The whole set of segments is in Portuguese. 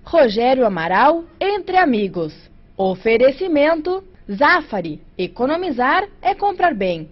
Rogério Amaral, Entre Amigos. Oferecimento Zafari. Economizar é comprar bem.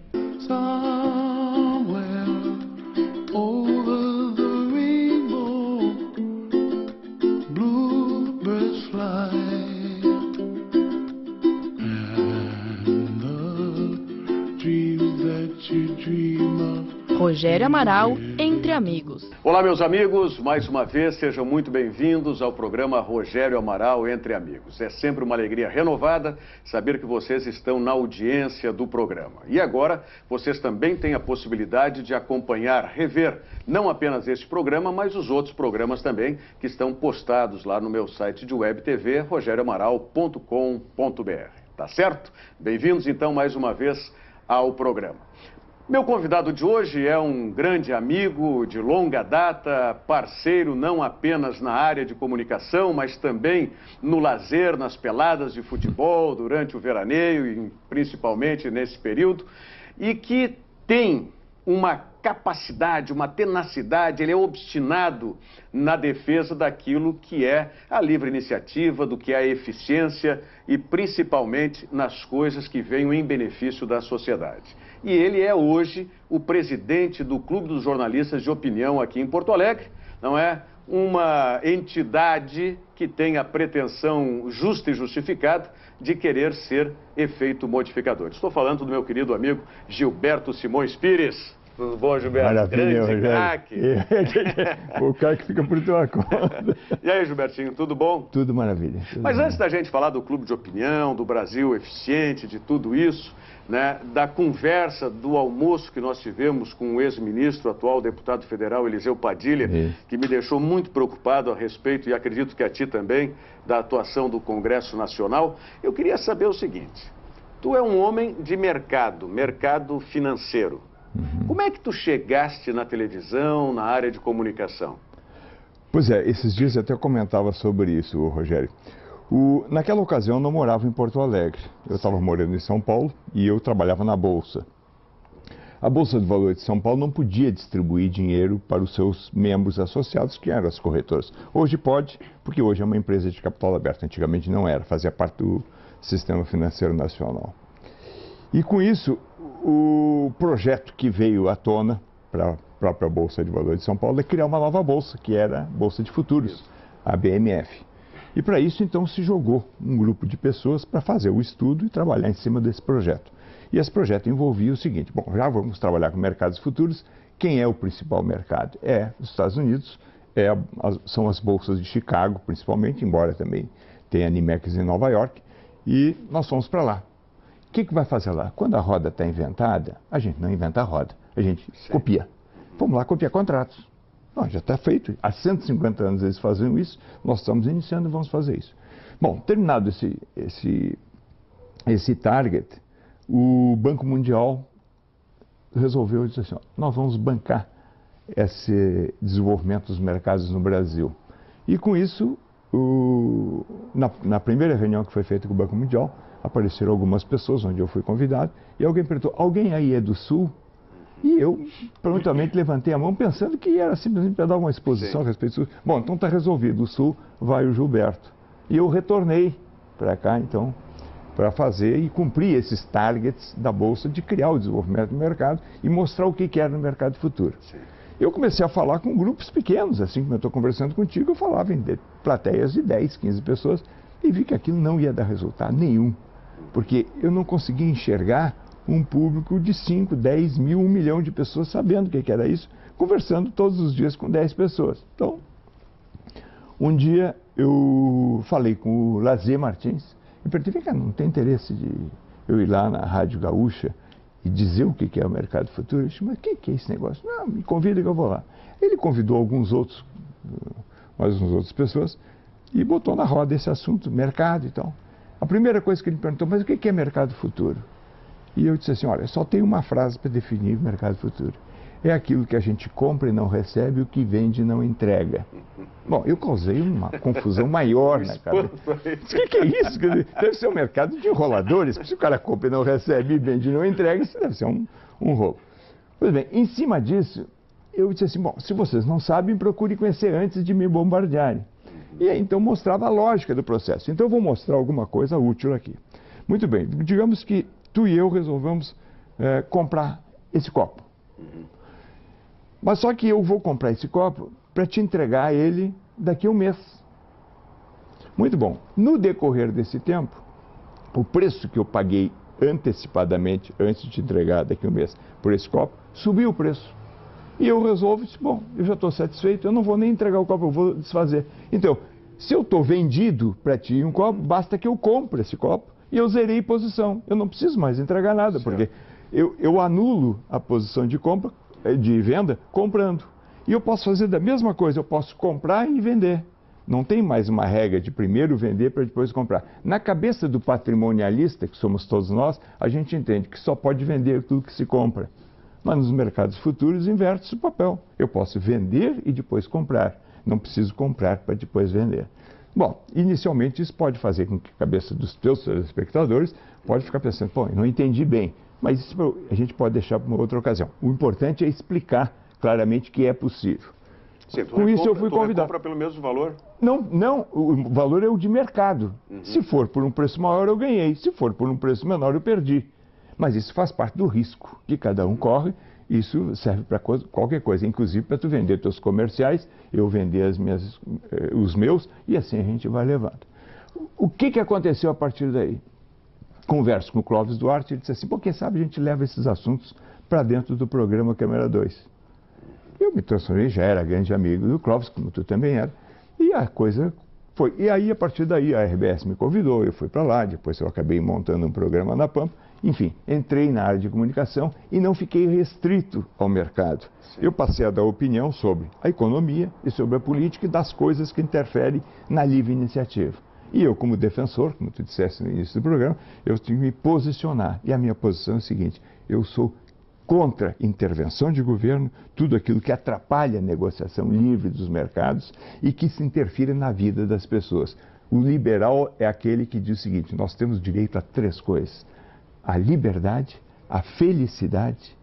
Rogério Amaral, Entre Amigos. Olá, meus amigos, mais uma vez sejam muito bem-vindos ao programa Rogério Amaral, Entre Amigos. É sempre uma alegria renovada saber que vocês estão na audiência do programa. E agora, vocês também têm a possibilidade de acompanhar, rever, não apenas este programa, mas os outros programas também, que estão postados lá no meu site de web TV, rogerioamaral.com.br. Tá certo? Bem-vindos, então, mais uma vez ao programa. Meu convidado de hoje é um grande amigo de longa data, parceiro não apenas na área de comunicação, mas também no lazer, nas peladas de futebol, durante o veraneio e principalmente nesse período, e que tem uma capacidade, uma tenacidade, ele é obstinado na defesa daquilo que é a livre iniciativa, do que é a eficiência e principalmente nas coisas que venham em benefício da sociedade. E ele é hoje o presidente do Clube dos Jornalistas de Opinião aqui em Porto Alegre, não é? Uma entidade que tem a pretensão justa e justificada de querer ser efeito modificador. Estou falando do meu querido amigo Gilberto Simões Pires. Tudo bom, Gilberto? Maravilha, grande craque. O cara que fica por tua conta. E aí, Gilbertinho, tudo bom? Tudo maravilha. Mas antes da gente falar do Clube de Opinião, do Brasil Eficiente, de tudo isso, né, da conversa, do almoço que nós tivemos com o ex-ministro, atual deputado federal Eliseu Padilha, que me deixou muito preocupado a respeito, e acredito que a ti também, da atuação do Congresso Nacional, eu queria saber o seguinte: tu é um homem de mercado financeiro. Como é que tu chegaste na televisão, na área de comunicação? Pois é, esses dias eu até comentava sobre isso, Rogério. Naquela ocasião eu não morava em Porto Alegre, eu estava morando em São Paulo e eu trabalhava na Bolsa. A Bolsa de Valores de São Paulo não podia distribuir dinheiro para os seus membros associados, que eram as corretoras. Hoje pode, porque hoje é uma empresa de capital aberto, antigamente não era, fazia parte do Sistema Financeiro Nacional. E com isso, o projeto que veio à tona para a própria Bolsa de Valores de São Paulo é criar uma nova bolsa, que era a Bolsa de Futuros, a BMF. E para isso, então, se jogou um grupo de pessoas para fazer o estudo e trabalhar em cima desse projeto. E esse projeto envolvia o seguinte: bom, já vamos trabalhar com mercados futuros. Quem é o principal mercado? É os Estados Unidos, são as bolsas de Chicago, principalmente, embora também tenha a Nimex em Nova York, e nós fomos para lá. O que vai fazer lá? Quando a roda está inventada, a gente não inventa a roda, a gente copia. Vamos lá copiar contratos. Não, já está feito. Há 150 anos eles faziam isso, nós estamos iniciando e vamos fazer isso. Bom, terminado esse target, o Banco Mundial resolveu dizer assim: ó, nós vamos bancar esse desenvolvimento dos mercados no Brasil. E com isso, na primeira reunião que foi feita com o Banco Mundial, apareceram algumas pessoas, onde eu fui convidado, e alguém perguntou: alguém aí é do Sul? E eu prontamente levantei a mão pensando que era simplesmente para dar uma exposição a respeito do Sul. Bom, então está resolvido, o Sul vai o Gilberto. E eu retornei para cá, então, para fazer e cumprir esses targets da Bolsa de criar o desenvolvimento do mercado e mostrar o que era no mercado futuro. Eu comecei a falar com grupos pequenos, assim como eu estou conversando contigo, eu falava em plateias de 10, 15 pessoas e vi que aquilo não ia dar resultado nenhum, porque eu não conseguia enxergar um público de 5, 10 mil, 1 milhão de pessoas sabendo o que era isso, conversando todos os dias com 10 pessoas. Então, um dia eu falei com o Lazier Martins e perguntei: vem cá, não tem interesse de eu ir lá na Rádio Gaúcha e dizer o que é o mercado futuro? Eu disse: mas o que é esse negócio? Não, me convida que eu vou lá. Ele convidou mais umas outras pessoas e botou na roda esse assunto, mercado e tal. A primeira coisa que ele perguntou: mas o que é mercado futuro? E eu disse assim: olha, só tem uma frase para definir o mercado futuro. É aquilo que a gente compra e não recebe, o que vende e não entrega. Bom, eu causei uma confusão maior na cabeça. O que é isso? Deve ser um mercado de enroladores. Se o cara compra e não recebe, vende e não entrega, isso deve ser um roubo. Pois bem, em cima disso, eu disse assim: bom, se vocês não sabem, procurem conhecer antes de me bombardearem. E aí, então mostrava a lógica do processo. Então eu vou mostrar alguma coisa útil aqui. Muito bem, digamos que tu e eu resolvemos comprar esse copo. Mas só que eu vou comprar esse copo para te entregar ele daqui a um mês. Muito bom. No decorrer desse tempo, o preço que eu paguei antecipadamente, antes de te entregar daqui a um mês, por esse copo, subiu o preço. E eu resolvo, bom, eu já estou satisfeito, eu não vou nem entregar o copo, eu vou desfazer. Então, se eu estou vendido para ti um copo, basta que eu compre esse copo e eu zerei posição. Eu não preciso mais entregar nada, certo, porque eu anulo a posição de compra, de venda, comprando. E eu posso fazer da mesma coisa, eu posso comprar e vender. Não tem mais uma regra de primeiro vender para depois comprar. Na cabeça do patrimonialista, que somos todos nós, a gente entende que só pode vender tudo que se compra. Mas nos mercados futuros inverte-se o papel. Eu posso vender e depois comprar. Não preciso comprar para depois vender. Bom, inicialmente isso pode fazer com que a cabeça dos teus telespectadores pode ficar pensando, pô, eu não entendi bem. Mas isso a gente pode deixar para uma outra ocasião. O importante é explicar claramente que é possível. Sim, com isso eu fui convidado. Compra pelo mesmo valor? Não, o valor é o de mercado. Se for por um preço maior, eu ganhei. Se for por um preço menor, eu perdi. Mas isso faz parte do risco que cada um corre. Isso serve para qualquer coisa, inclusive para tu vender teus comerciais, eu vender os meus, e assim a gente vai levando. O que aconteceu a partir daí? Converso com o Clóvis Duarte, ele disse assim, pô, quem sabe a gente leva esses assuntos para dentro do programa Câmara 2. Eu me transformei, já era grande amigo do Clóvis, como tu também era, e a coisa foi. E aí, a partir daí, a RBS me convidou, eu fui para lá, depois eu acabei montando um programa na Pampa, enfim, entrei na área de comunicação e não fiquei restrito ao mercado. Sim. Eu passei a dar opinião sobre a economia e sobre a política e das coisas que interferem na livre iniciativa. E eu, como defensor, como tu disseste no início do programa, eu tinha que me posicionar. E a minha posição é a seguinte, eu sou contra intervenção de governo, tudo aquilo que atrapalha a negociação livre dos mercados e que se interfira na vida das pessoas. O liberal é aquele que diz o seguinte, nós temos direito a 3 coisas, a liberdade, a felicidade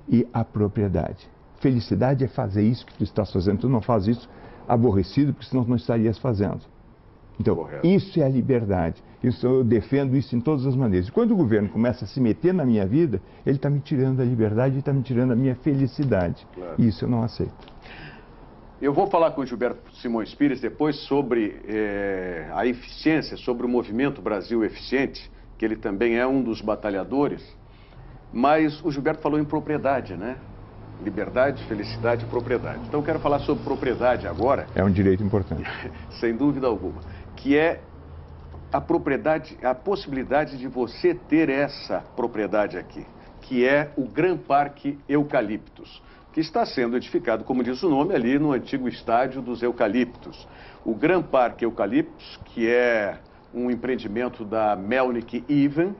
e a propriedade. Felicidade é fazer isso que tu estás fazendo, tu não faz isso aborrecido, porque senão tu não estarias fazendo. Então, correto, isso é a liberdade. Isso, eu defendo isso em todas as maneiras. E quando o governo começa a se meter na minha vida, ele está me tirando a liberdade e está me tirando a minha felicidade. Claro. E isso eu não aceito. Eu vou falar com o Gilberto Simões Pires depois sobre a eficiência, sobre o movimento Brasil Eficiente, que ele também é um dos batalhadores. Mas o Gilberto falou em propriedade, né? Liberdade, felicidade e propriedade. Então eu quero falar sobre propriedade agora. É um direito importante. Sem dúvida alguma. Que é a propriedade, a possibilidade de você ter essa propriedade aqui, que é o Gran Parque Eucaliptus, que está sendo edificado, como diz o nome, ali no antigo estádio dos Eucaliptos. O Gran Parque Eucaliptus, que é um empreendimento da Melnick Even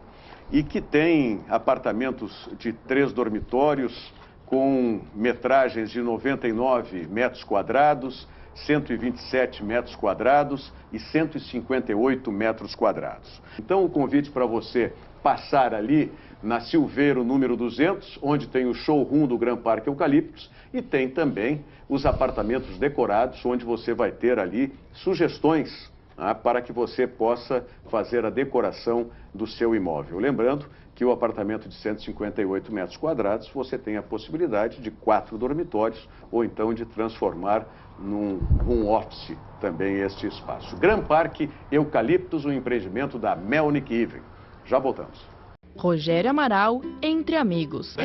e que tem apartamentos de 3 dormitórios, com metragens de 99 metros quadrados, 127 metros quadrados e 158 metros quadrados. Então, o convite para você passar ali na Silveiro número 200, onde tem o showroom do Gran Parque Eucaliptus, e tem também os apartamentos decorados, onde você vai ter ali sugestões para que você possa fazer a decoração do seu imóvel. Lembrando que o apartamento de 158 metros quadrados, você tem a possibilidade de 4 dormitórios, ou então de transformar num home office também este espaço. Gran Parque Eucaliptus, um empreendimento da Melnick Even. Já voltamos. Rogério Amaral, Entre Amigos.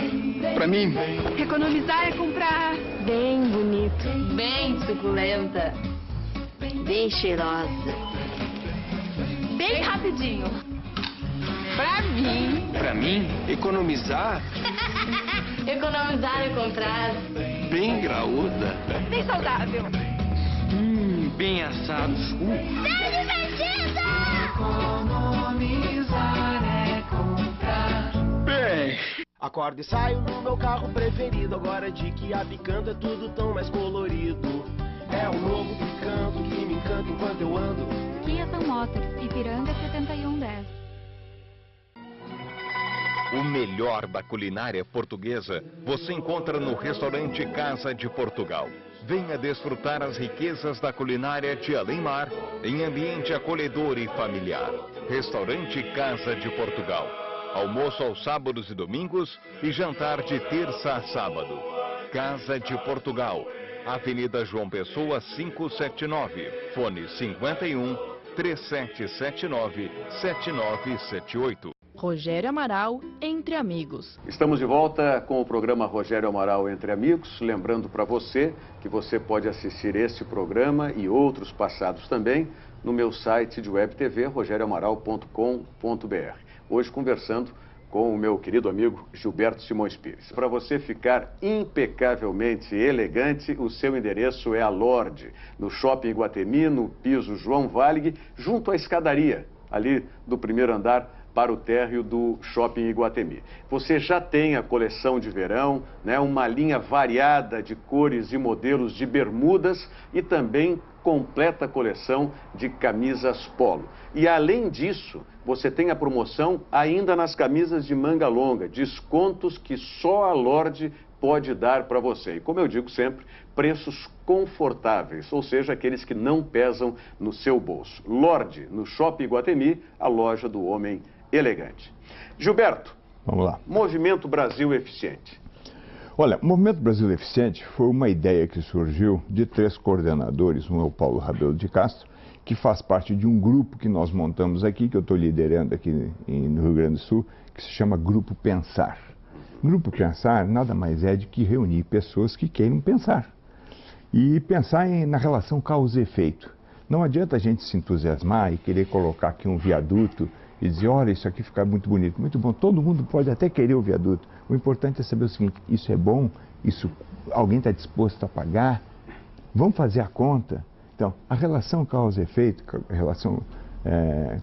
Pra mim, economizar é comprar bem bonito, bem suculenta, bem cheirosa, bem rapidinho. Pra mim, economizar economizar é comprar bem graúda, bem saudável, bem assados. Bem divertido! Economizar é comprar Bem. Acordo e saio no meu carro preferido. Agora de que a Picanto é tudo tão mais colorido. É o novo Picanto que me encanta enquanto eu ando. Kia São Motors, Ipiranga 7110. O melhor da culinária portuguesa você encontra no restaurante Casa de Portugal. Venha desfrutar as riquezas da culinária de Além-Mar em ambiente acolhedor e familiar. Restaurante Casa de Portugal. Almoço aos sábados e domingos e jantar de terça a sábado. Casa de Portugal. Avenida João Pessoa 579. Fone 51 3779 7978. Rogério Amaral, Entre Amigos. Estamos de volta com o programa Rogério Amaral Entre Amigos. Lembrando para você que você pode assistir este programa e outros passados também no meu site de web TV, rogerioamaral.com.br. Hoje conversando com o meu querido amigo Gilberto Simões Pires. Para você ficar impecavelmente elegante, o seu endereço é a Lorde, no Shopping Iguatemi, no piso João Valig, junto à escadaria, ali do primeiro andar para o térreo do Shopping Iguatemi. Você já tem a coleção de verão, né, uma linha variada de cores e modelos de bermudas e também completa coleção de camisas polo. E além disso, você tem a promoção ainda nas camisas de manga longa, descontos que só a Lorde pode dar para você. E como eu digo sempre, preços confortáveis, ou seja, aqueles que não pesam no seu bolso. Lorde, no Shopping Iguatemi, a loja do homem elegante. Gilberto, vamos lá. Movimento Brasil Eficiente. Olha, o Movimento Brasil Eficiente foi uma ideia que surgiu de 3 coordenadores, um é o Paulo Rabelo de Castro, que faz parte de um grupo que nós montamos aqui, que eu estou liderando aqui no Rio Grande do Sul, que se chama Grupo Pensar. Grupo Pensar nada mais é de que reunir pessoas que queiram pensar. E pensar na relação causa e efeito. Não adianta a gente se entusiasmar e querer colocar aqui um viaduto e dizer, olha, isso aqui fica muito bonito, muito bom. Todo mundo pode até querer o viaduto. O importante é saber o seguinte, isso é bom, isso alguém está disposto a pagar, vamos fazer a conta. Então, a relação causa e efeito, a relação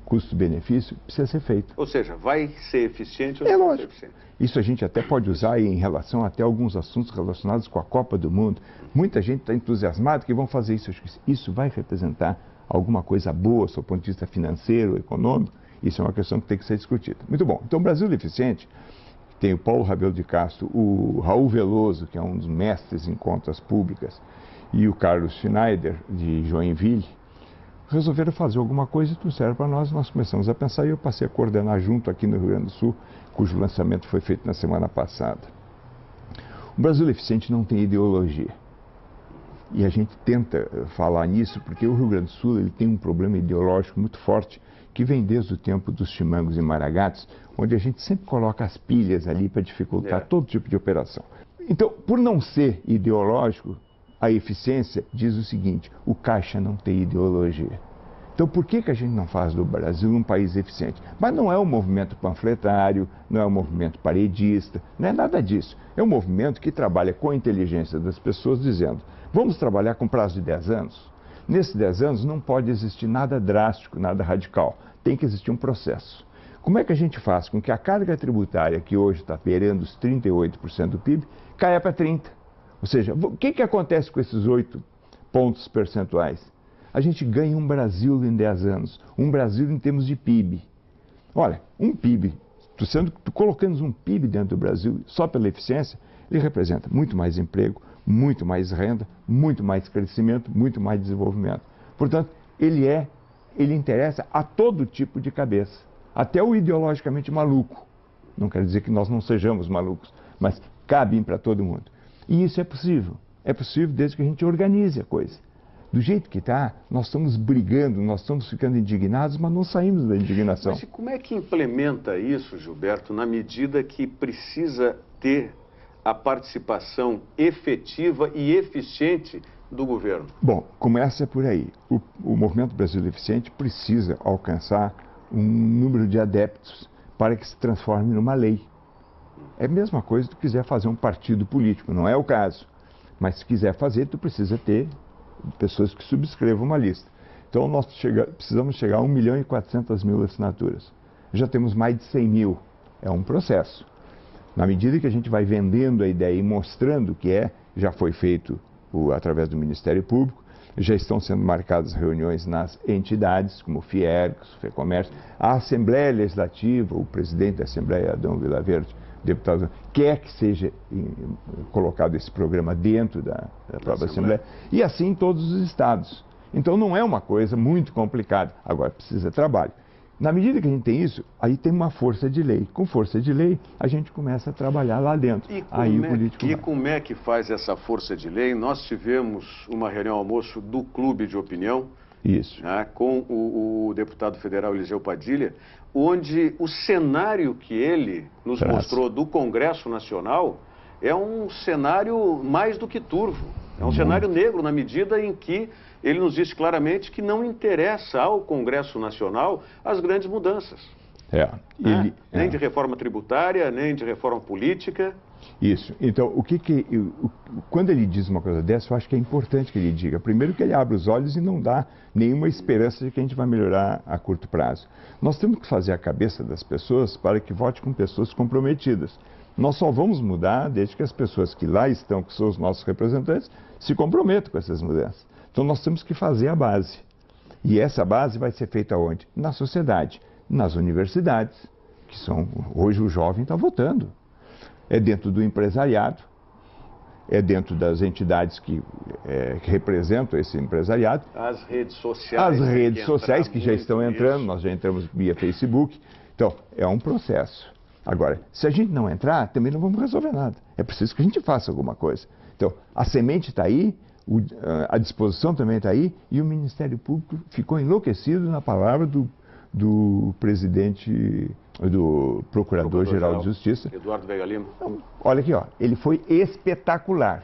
custo-benefício, precisa ser feita. Ou seja, vai ser eficiente ou não vai ser eficiente? Isso a gente até pode usar em relação até a alguns assuntos relacionados com a Copa do Mundo. Muita gente está entusiasmada que vão fazer isso. Isso vai representar alguma coisa boa, do ponto de vista financeiro, econômico. Isso é uma questão que tem que ser discutida. Muito bom. Então, o Brasil Eficiente tem o Paulo Rabelo de Castro, o Raul Veloso, que é um dos mestres em contas públicas, e o Carlos Schneider, de Joinville, resolveram fazer alguma coisa e trouxeram para nós. Nós começamos a pensar e eu passei a coordenar junto aqui no Rio Grande do Sul, cujo lançamento foi feito na semana passada. O Brasil Eficiente não tem ideologia. E a gente tenta falar nisso porque o Rio Grande do Sul ele tem um problema ideológico muito forte que vem desde o tempo dos chimangos e maragatos, onde a gente sempre coloca as pilhas ali para dificultar todo tipo de operação. Então, por não ser ideológico, a eficiência diz o seguinte, o Caixa não tem ideologia. Então, por que a gente não faz do Brasil um país eficiente? Mas não é um movimento panfletário, não é um movimento paredista, não é nada disso. É um movimento que trabalha com a inteligência das pessoas, dizendo, vamos trabalhar com prazo de 10 anos? Nesses 10 anos não pode existir nada drástico, nada radical. Tem que existir um processo. Como é que a gente faz com que a carga tributária, que hoje está beirando os 38% do PIB, caia para 30%? Ou seja, o que acontece com esses 8 pontos percentuais? A gente ganha um Brasil em 10 anos, um Brasil em termos de PIB. Olha, um PIB, tu colocando um PIB dentro do Brasil, só pela eficiência, ele representa muito mais emprego, muito mais renda, muito mais crescimento, muito mais desenvolvimento. Portanto, ele interessa a todo tipo de cabeça, até o ideologicamente maluco. Não quer dizer que nós não sejamos malucos, mas cabem para todo mundo. E isso é possível. É possível desde que a gente organize a coisa. Do jeito que está, nós estamos brigando, nós estamos ficando indignados, mas não saímos da indignação. Mas como é que implementa isso, Gilberto, na medida que precisa ter a participação efetiva e eficiente do governo? Bom, começa por aí. O Movimento Brasil Eficiente precisa alcançar um número de adeptos para que se transforme numa lei. É a mesma coisa se tu quiser fazer um partido político, não é o caso. Mas se quiser fazer, tu precisa ter pessoas que subscrevam uma lista. Então nós precisamos chegar a 1.400.000 assinaturas. Já temos mais de 100 mil. É um processo. Na medida que a gente vai vendendo a ideia e mostrando que já foi feito através do Ministério Público, já estão sendo marcadas reuniões nas entidades, como o Fiergs, o FEComércio, a Assembleia Legislativa, o presidente da Assembleia, Adão Vilaverde, deputado quer que seja colocado esse programa dentro da própria Assembleia, e assim em todos os estados. Então não é uma coisa muito complicada, agora precisa de trabalho. Na medida que a gente tem isso, aí tem uma força de lei. Com força de lei, a gente começa a trabalhar lá dentro. E como é que faz essa força de lei? Nós tivemos uma reunião almoço do Clube de Opinião, isso, né, com o deputado federal Eliseu Padilha, onde o cenário que ele nos mostrou do Congresso Nacional é um cenário mais do que turvo. É um cenário negro na medida em que ele nos disse claramente que não interessa ao Congresso Nacional as grandes mudanças. Nem de reforma tributária, nem de reforma política. Isso. Então, quando ele diz uma coisa dessa, eu acho que é importante que ele diga. Primeiro que ele abre os olhos e não dá nenhuma esperança de que a gente vai melhorar a curto prazo. Nós temos que fazer a cabeça das pessoas para que vote com pessoas comprometidas. Nós só vamos mudar desde que as pessoas que lá estão, que são os nossos representantes, se comprometam com essas mudanças. Então nós temos que fazer a base. E essa base vai ser feita onde? Na sociedade, nas universidades, que são, hoje o jovem está votando. É dentro do empresariado, é dentro das entidades que representam esse empresariado. As redes sociais. As redes sociais que já estão entrando, nós já entramos via Facebook. Então, é um processo. Agora, se a gente não entrar, também não vamos resolver nada. É preciso que a gente faça alguma coisa. Então, a semente está aí, a disposição também está aí, e o Ministério Público ficou enlouquecido na palavra do presidente, do Procurador-Geral de Justiça. Eduardo Veiga Lima. Então, olha aqui, ó, ele foi espetacular.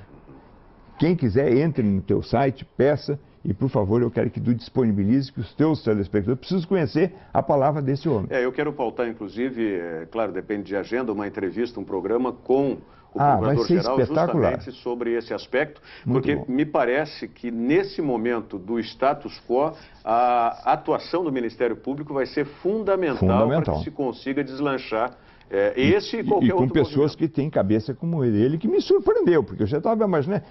Quem quiser, entre no teu site, peça, e por favor, eu quero que tu disponibilize, que os teus telespectadores precisam conhecer a palavra desse homem. Eu quero pautar, inclusive, claro, depende de agenda, uma entrevista, um programa com o Procurador-Geral justamente sobre esse aspecto, porque me parece que nesse momento do status quo, a atuação do Ministério Público vai ser fundamental. Para que se consiga deslanchar esse e qualquer outro com pessoas que têm cabeça como ele que me surpreendeu, porque eu já estava imaginando,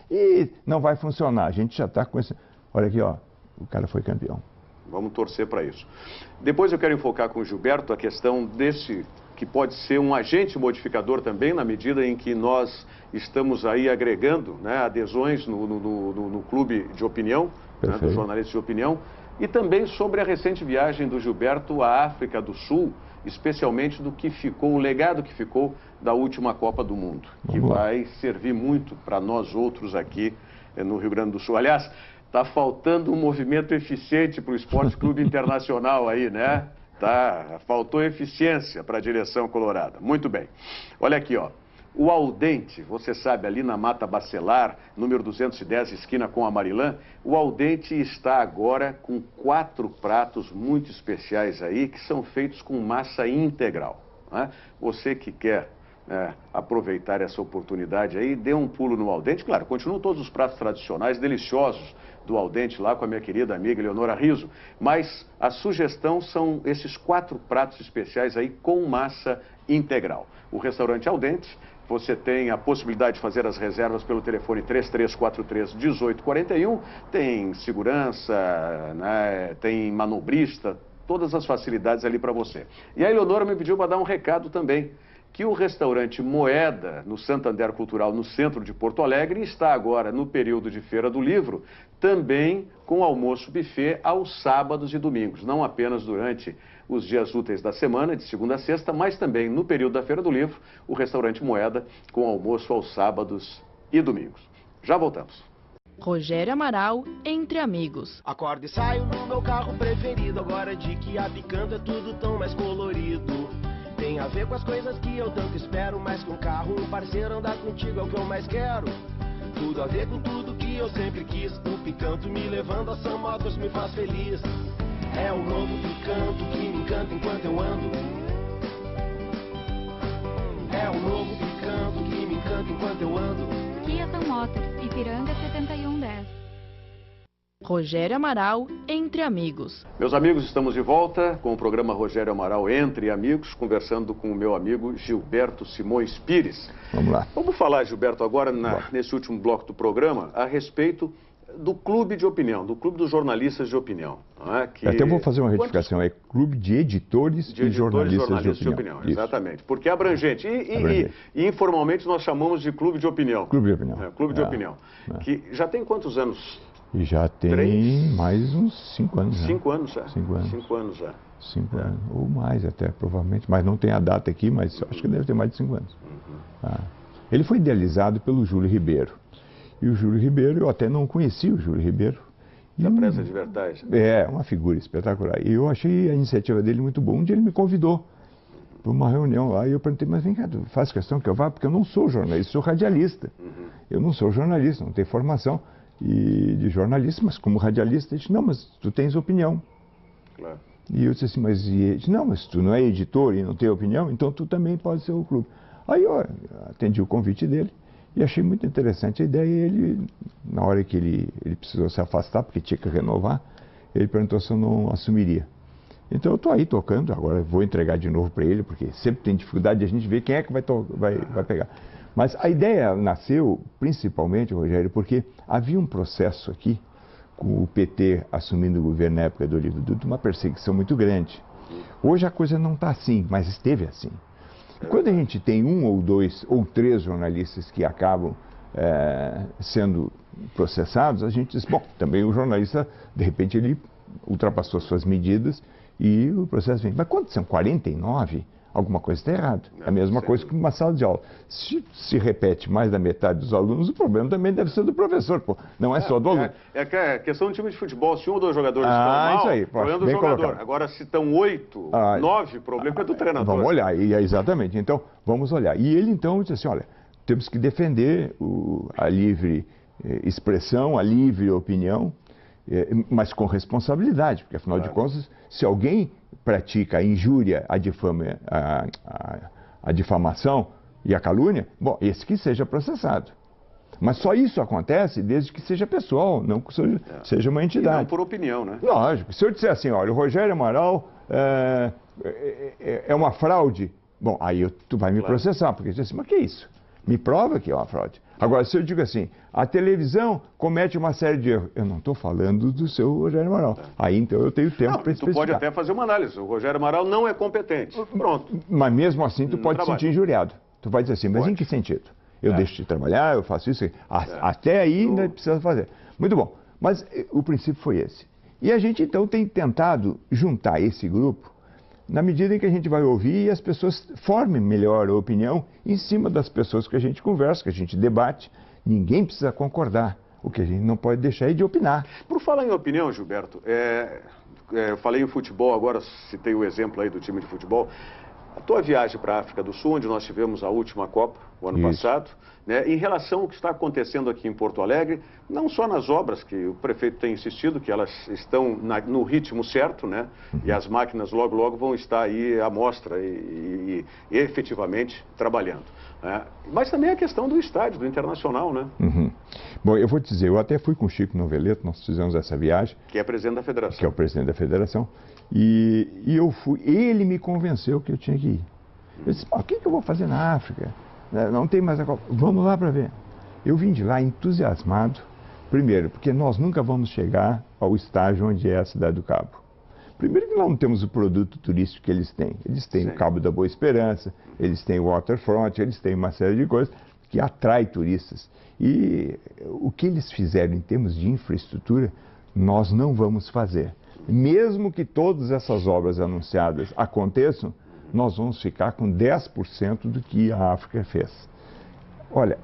não vai funcionar, a gente já está com esse... Olha aqui, ó, o cara foi campeão. Vamos torcer para isso. Depois eu quero enfocar com o Gilberto a questão desse, que pode ser um agente modificador também, na medida em que nós estamos aí agregando, né, adesões no clube de opinião, né, dos jornalistas de opinião, e também sobre a recente viagem do Gilberto à África do Sul, especialmente do que ficou, o legado que ficou da última Copa do Mundo, que vai servir muito para nós outros aqui no Rio Grande do Sul. Aliás, está faltando um movimento eficiente para o Esporte Clube Internacional aí, né? Faltou eficiência para a direção colorada. Muito bem. Olha aqui, ó. O Aldente, você sabe, ali na Mata Bacelar, número 210, esquina com a Marilã, o Aldente está agora com 4 pratos muito especiais aí, que são feitos com massa integral, né? Você que quer aproveitar essa oportunidade aí, dê um pulo no Aldente. Claro, continuam todos os pratos tradicionais, deliciosos do Aldente, lá com a minha querida amiga Eleonora Riso, mas a sugestão são esses 4 pratos especiais aí com massa integral. O restaurante Aldente, você tem a possibilidade de fazer as reservas pelo telefone 3343-1841, tem segurança, né, tem manobrista, todas as facilidades ali para você. E a Eleonora me pediu para dar um recado também, que o restaurante Moeda, no Santander Cultural, no centro de Porto Alegre, está agora no período de Feira do Livro, também com almoço buffet aos sábados e domingos, não apenas durante os dias úteis da semana, de segunda a sexta, mas também no período da Feira do Livro, o restaurante Moeda com almoço aos sábados e domingos. Já voltamos. Rogério Amaral, Entre Amigos. Acordo e saio no meu carro preferido, agora de que a picando é tudo tão mais colorido. Tem a ver com as coisas que eu tanto espero, mas com carro, um parceiro andar contigo é o que eu mais quero. Tudo a ver com tudo que eu sempre quis, o Picanto me levando a São Motos me faz feliz. É o novo Picanto que me encanta enquanto eu ando. É o novo Picanto que me encanta enquanto eu ando. Kia São Motos, Ipiranga 7110. Rogério Amaral, Entre Amigos. Meus amigos, estamos de volta com o programa Rogério Amaral Entre Amigos, conversando com o meu amigo Gilberto Simões Pires. Vamos lá. Vamos falar, Gilberto, agora nesse último bloco do programa, a respeito do clube de opinião, do clube dos jornalistas de opinião. Não é? Que... Até vou fazer uma retificação, é clube de editores e jornalistas de opinião. Exatamente, porque é abrangente. E informalmente nós chamamos de clube de opinião. Clube de opinião. Clube de opinião. Que já tem quantos anos? E já tem mais uns 5 anos. 5 anos já. 5 anos. 5 anos já. 5 anos, ou mais até, provavelmente, mas não tem a data aqui, mas acho que deve ter mais de 5 anos. Ele foi idealizado pelo Júlio Ribeiro. E o Júlio Ribeiro, eu até não conhecia o Júlio Ribeiro. Da Pressa de Vertagem. É, uma figura espetacular. E eu achei a iniciativa dele muito boa. Um dia ele me convidou para uma reunião lá e eu perguntei, mas vem cá, tu faz questão que eu vá? Porque eu não sou jornalista, sou radialista. Eu não sou jornalista, não tenho formação de jornalista, mas como radialista, ele disse, não, mas tu tens opinião. Claro. E eu disse assim, mas não, mas tu não é editor e não tem opinião, então tu também pode ser o clube. Aí eu atendi o convite dele e achei muito interessante a ideia. E ele, na hora que ele precisou se afastar, porque tinha que renovar, ele perguntou se eu não assumiria. Então eu estou aí tocando, agora vou entregar de novo para ele, porque sempre tem dificuldade de a gente ver quem é que vai pegar. Mas a ideia nasceu principalmente, Rogério, porque havia um processo aqui, com o PT assumindo o governo na época do Olívio Dutra, uma perseguição muito grande. Hoje a coisa não está assim, mas esteve assim. E quando a gente tem 1 ou 2 ou 3 jornalistas que acabam sendo processados, a gente diz, bom, também o jornalista, de repente, ele ultrapassou suas medidas e o processo vem. Mas quando são 49, alguma coisa está errada. É a mesma coisa que uma sala de aula. Se repete mais da metade dos alunos, o problema também deve ser do professor, pô. Não é só do aluno. É que a questão do time de futebol, se 1 ou 2 jogadores estão mal, isso aí, o problema do jogador. Colocado. Agora, se estão 8, 9, o problema é do treinador. Vamos olhar, exatamente. Então, vamos olhar. E ele, então, disse assim, olha, temos que defender a livre expressão, a livre opinião, mas com responsabilidade, porque, afinal de contas, se alguém pratica a injúria, a difamação e a calúnia, bom, esse que seja processado. Mas só isso acontece desde que seja pessoal, não que seja uma entidade. E não por opinião, né? Lógico. Se eu disser assim, olha, o Rogério Amaral é uma fraude, bom, aí tu vai me processar, porque você diz assim, mas que é isso? Me prova que é uma fraude. Agora, se eu digo assim, a televisão comete uma série de erros, eu não estou falando do seu Rogério Amaral. Aí, então, eu tenho tempo para especificar. Tu pode até fazer uma análise. O Rogério Amaral não é competente. Pronto. Mas mesmo assim, tu pode se sentir injuriado. Tu vai dizer assim, mas em que sentido? Eu deixo de trabalhar, eu faço isso. Até aí ainda precisa fazer. Muito bom. Mas o princípio foi esse. E a gente, então, tem tentado juntar esse grupo na medida em que a gente vai ouvir e as pessoas formem melhor a opinião em cima das pessoas que a gente conversa, que a gente debate. Ninguém precisa concordar. O que a gente não pode deixar é de opinar. Por falar em opinião, Gilberto, eu falei em futebol, agora citei o exemplo aí do time de futebol. A tua viagem para a África do Sul, onde nós tivemos a última Copa, o ano passado, né, em relação ao que está acontecendo aqui em Porto Alegre, não só nas obras, que o prefeito tem insistido, que elas estão no ritmo certo, né, e as máquinas logo, logo vão estar aí à mostra e efetivamente trabalhando. Né? Mas também a questão do estádio, do Internacional, né? Bom, eu vou te dizer, eu até fui com o Chico Noveleto, nós fizemos essa viagem. Que é presidente da federação. Que é o presidente da federação. E eu fui, ele me convenceu que eu tinha que ir. Eu disse, o que eu vou fazer na África? Não tem mais a Copa. Vamos lá para ver. Eu vim de lá entusiasmado, primeiro, porque nós nunca vamos chegar ao estágio onde é a Cidade do Cabo. Primeiro que nós não temos o produto turístico que eles têm. Eles têm o Cabo da Boa Esperança, eles têm o Waterfront, eles têm uma série de coisas que atrai turistas. E o que eles fizeram em termos de infraestrutura, nós não vamos fazer. Mesmo que todas essas obras anunciadas aconteçam, nós vamos ficar com 10% do que a África fez. Olha,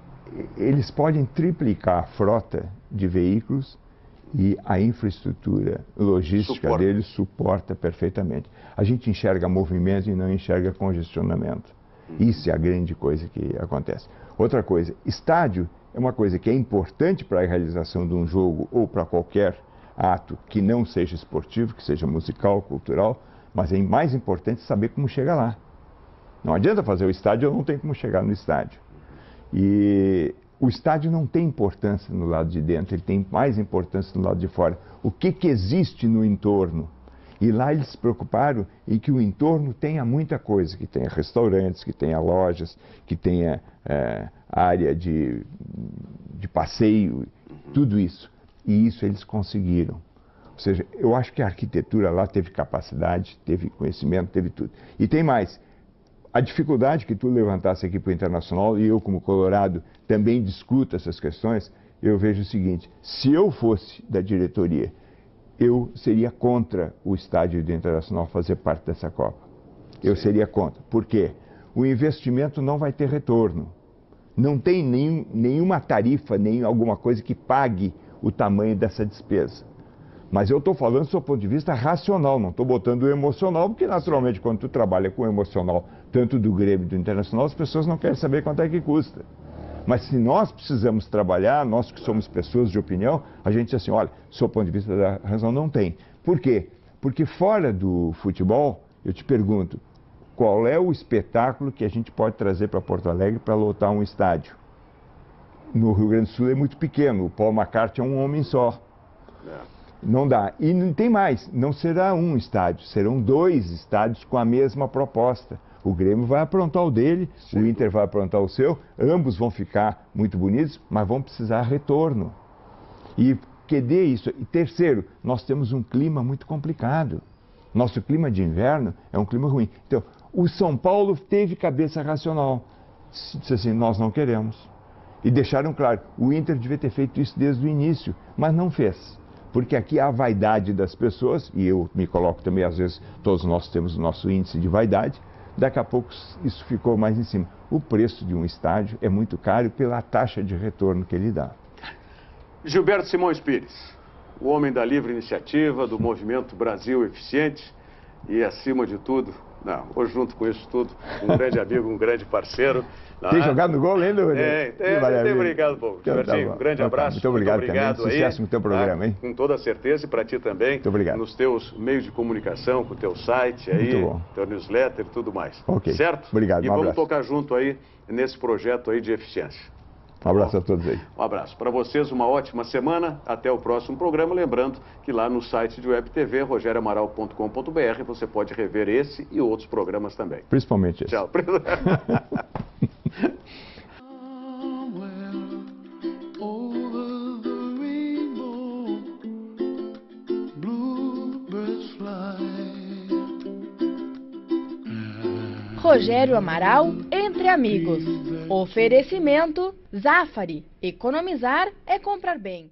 eles podem triplicar a frota de veículos e a infraestrutura logística deles suporta perfeitamente. A gente enxerga movimento e não enxerga congestionamento. Isso é a grande coisa que acontece. Outra coisa, estádio é uma coisa que é importante para a realização de um jogo ou para qualquer ato que não seja esportivo, que seja musical, cultural, mas é mais importante saber como chegar lá. Não adianta fazer o estádio, eu não tenho como chegar no estádio. E o estádio não tem importância no lado de dentro, ele tem mais importância no lado de fora. O que existe no entorno? E lá eles se preocuparam em que o entorno tenha muita coisa, que tenha restaurantes, que tenha lojas, que tenha área de passeio, tudo isso. E isso eles conseguiram. Ou seja, eu acho que a arquitetura lá teve capacidade, teve conhecimento, teve tudo. E tem mais. A dificuldade que tu levantasse aqui para o Internacional, e eu como colorado também discuto essas questões, eu vejo o seguinte: se eu fosse da diretoria, eu seria contra o estádio do Internacional fazer parte dessa Copa. Eu seria contra. Por quê? O investimento não vai ter retorno. Não tem nenhuma tarifa, nem alguma coisa que pague o tamanho dessa despesa. Mas eu estou falando do ponto de vista racional, não estou botando o emocional, porque naturalmente quando tu trabalha com o emocional, tanto do Grêmio e do Internacional, as pessoas não querem saber quanto é que custa. Mas se nós precisamos trabalhar, nós que somos pessoas de opinião, a gente diz assim, olha, do ponto de vista da razão não tem. Por quê? Porque fora do futebol, eu te pergunto, qual é o espetáculo que a gente pode trazer para Porto Alegre para lotar um estádio? No Rio Grande do Sul é muito pequeno, o Paul McCartney é um homem só. Não dá. E não tem mais, não será um estádio, serão 2 estádios com a mesma proposta. O Grêmio vai aprontar o dele, sim, o Inter vai aprontar o seu, ambos vão ficar muito bonitos, mas vão precisar retorno. E que dê isso. E terceiro, nós temos um clima muito complicado. Nosso clima de inverno é um clima ruim. Então, o São Paulo teve cabeça racional. Disse assim, nós não queremos. E deixaram claro, o Inter devia ter feito isso desde o início, mas não fez. Porque aqui há a vaidade das pessoas, e eu me coloco também, às vezes, todos nós temos o nosso índice de vaidade, daqui a pouco isso ficou mais em cima. O preço de um estádio é muito caro pela taxa de retorno que ele dá. Gilberto Simões Pires, o homem da livre iniciativa, do movimento Brasil Eficiente e, acima de tudo, hoje junto com isso tudo, um grande amigo, um grande parceiro. Tem jogado no gol ainda, tem obrigado, pô. Gilbertinho, um grande abraço. Muito obrigado também, sucesso no teu programa, hein? Com toda certeza, e para ti também. Muito obrigado. Nos teus meios de comunicação, com o teu site aí, teu newsletter e tudo mais. Ok. Certo? Obrigado, e vamos tocar junto aí nesse projeto aí de eficiência. Um abraço a todos aí. Um abraço. Para vocês, uma ótima semana. Até o próximo programa. Lembrando que lá no site de Web TV, rogerioamaral.com.br, você pode rever esse e outros programas também. Principalmente esse. Tchau. Rogério Amaral, Entre Amigos. Oferecimento Zafari. Economizar é comprar bem.